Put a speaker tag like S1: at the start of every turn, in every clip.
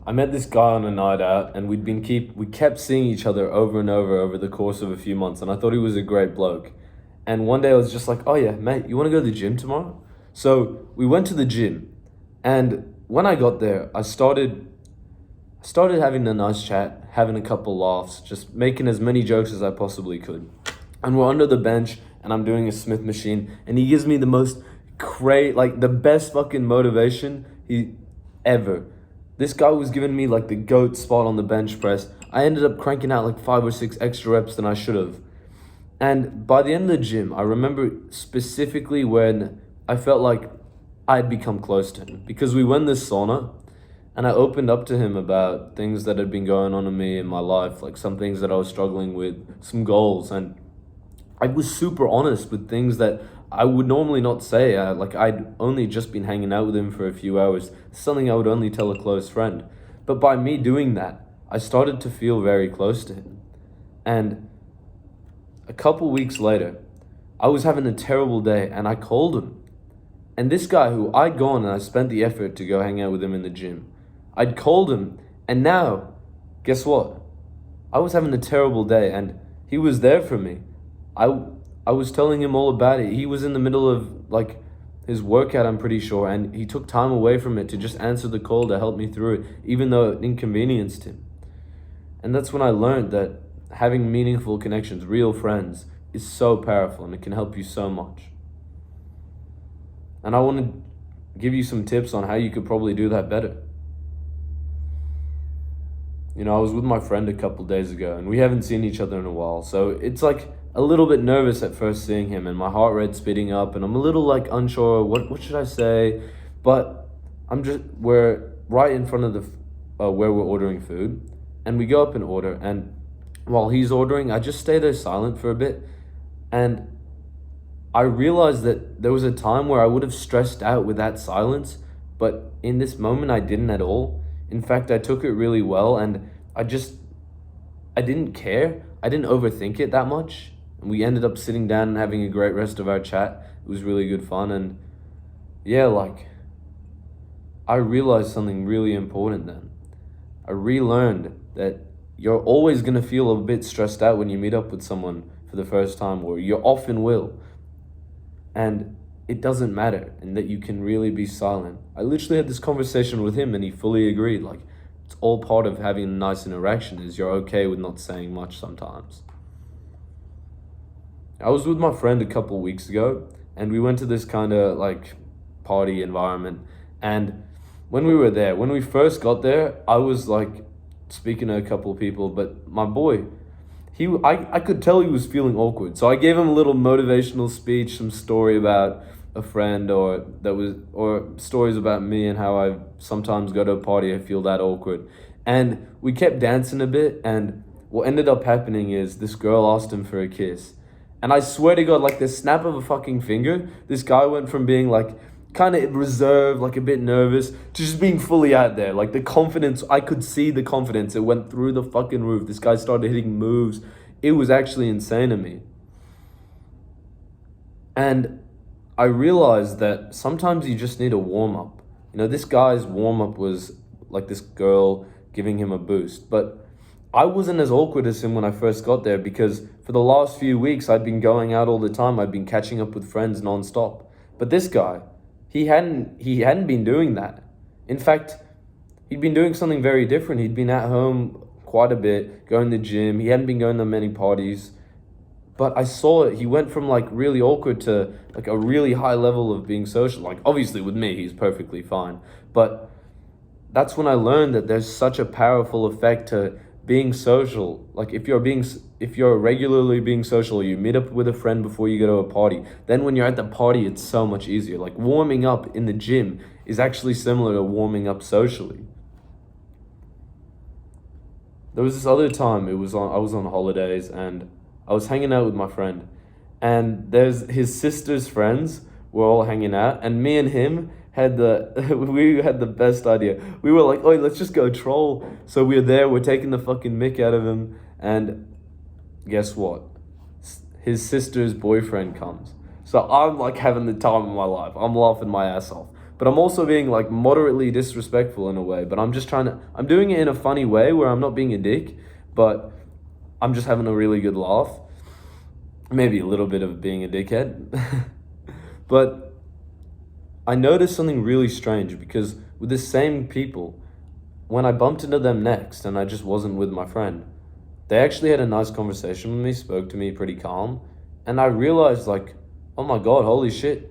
S1: I met this guy on a night out, and we kept seeing each other over and over the course of a few months, and I thought he was a great bloke. And one day I was just like, "Oh yeah, mate, you want to go to the gym tomorrow?" So we went to the gym, and when I got there, I started having a nice chat, having a couple laughs, just making as many jokes as I possibly could. And we're under the bench, and I'm doing a Smith machine, and he gives me the most like the best fucking motivation he ever. This guy was giving me like the goat spot on the bench press. I ended up cranking out like 5 or 6 extra reps than I should have. And by the end of the gym, I remember specifically when I felt like I'd become close to him because we went in this sauna, and I opened up to him about things that had been going on in me in my life, like some things that I was struggling with, some goals, and I was super honest with things that I would normally not say. Like I'd only just been hanging out with him for a few hours, something I would only tell a close friend. But by me doing that, I started to feel very close to him. And a couple weeks later, I was having a terrible day, and I called him. And this guy who I'd gone and I spent the effort to go hang out with him in the gym, I'd called him, and now, guess what? I was having a terrible day, and he was there for me. I I was telling him all about it. He was in the middle of like his workout, I'm pretty sure, and he took time away from it to just answer the call to help me through it, even though it inconvenienced him. And that's when I learned that having meaningful connections, real friends, is so powerful and it can help you so much. And I want to give you some tips on how you could probably do that better. You know, I was with my friend a couple days ago, and we haven't seen each other in a while, so it's like a little bit nervous at first seeing him, and my heart rate's speeding up, and I'm a little like unsure what should I say, but we're right in front of the where we're ordering food, and we go up and order, and while he's ordering, I just stay there silent for a bit, and I realized that there was a time where I would have stressed out with that silence, but in this moment I didn't at all. In fact, I took it really well, and I didn't care. I didn't overthink it that much. And we ended up sitting down and having a great rest of our chat. It was really good fun. And yeah, like, I realized something really important then. I relearned that you're always going to feel a bit stressed out when you meet up with someone for the first time, or you often will. And it doesn't matter, and that you can really be silent. I literally had this conversation with him, and he fully agreed. Like, it's all part of having a nice interaction, is you're okay with not saying much sometimes. I was with my friend a couple weeks ago, and we went to this kind of like party environment. And when we were there, when we first got there, I was like speaking to a couple of people, but my boy, I could tell he was feeling awkward. So I gave him a little motivational speech, some story about a friend, or stories about me and how I sometimes go to a party, I feel that awkward. And we kept dancing a bit, and what ended up happening is this girl asked him for a kiss. And I swear to God, like the snap of a fucking finger, this guy went from being like kind of reserved, like a bit nervous, to just being fully out there. Like the confidence, I could see the confidence. It went through the fucking roof. This guy started hitting moves. It was actually insane to me. And I realized that sometimes you just need a warm up. You know, this guy's warm up was like this girl giving him a boost. But I wasn't as awkward as him when I first got there, because for the last few weeks I'd been going out all the time. I'd been catching up with friends nonstop. But this guy, he hadn't been doing that. In fact, he'd been doing something very different. He'd been at home quite a bit, going to the gym. He hadn't been going to many parties. But I saw it. He went from like really awkward to like a really high level of being social. Like obviously with me, he's perfectly fine. But that's when I learned that there's such a powerful effect to being social. Like if you're regularly being social, you meet up with a friend before you go to a party, then when you're at the party, it's so much easier. Like warming up in the gym is actually similar to warming up socially. There was this other time, I was on holidays, and I was hanging out with my friend, and there's his sister's friends were all hanging out, and me and him had we had the best idea. We were like, "Oh, let's just go troll." So we're there, we're taking the fucking mick out of him, and guess what? His sister's boyfriend comes. So I'm like having the time of my life. I'm laughing my ass off. but I'm also being like moderately disrespectful in a way. But I'm doing it in a funny way where I'm not being a dick, but I'm just having a really good laugh. Maybe a little bit of being a dickhead. But I noticed something really strange because with the same people, when I bumped into them next and I just wasn't with my friend, they actually had a nice conversation with me, spoke to me pretty calm, and I realized like, oh my god, holy shit.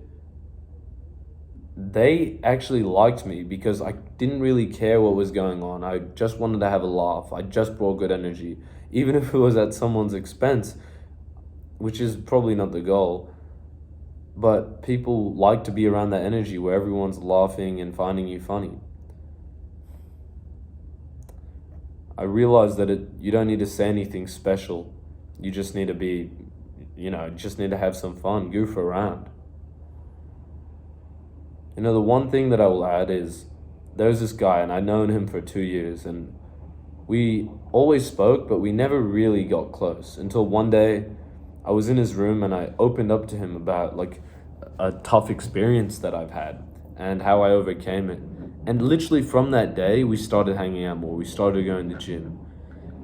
S1: They actually liked me because I didn't really care what was going on. I just wanted to have a laugh. I just brought good energy, even if it was at someone's expense, which is probably not the goal. But people like to be around that energy where everyone's laughing and finding you funny. I realized that you don't need to say anything special. You just need to be, just need to have some fun, goof around. The one thing that I will add is there's this guy, and I'd known him for 2 years, and we always spoke, but we never really got close until one day I was in his room and I opened up to him about like a tough experience that I've had and how I overcame it. And literally from that day, we started hanging out more. We started going to the gym.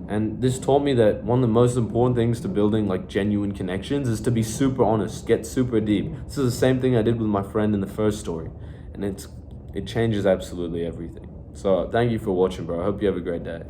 S1: And this taught me that one of the most important things to building like genuine connections is to be super honest, get super deep. This is the same thing I did with my friend in the first story. And it changes absolutely everything. So thank you for watching, bro. I hope you have a great day.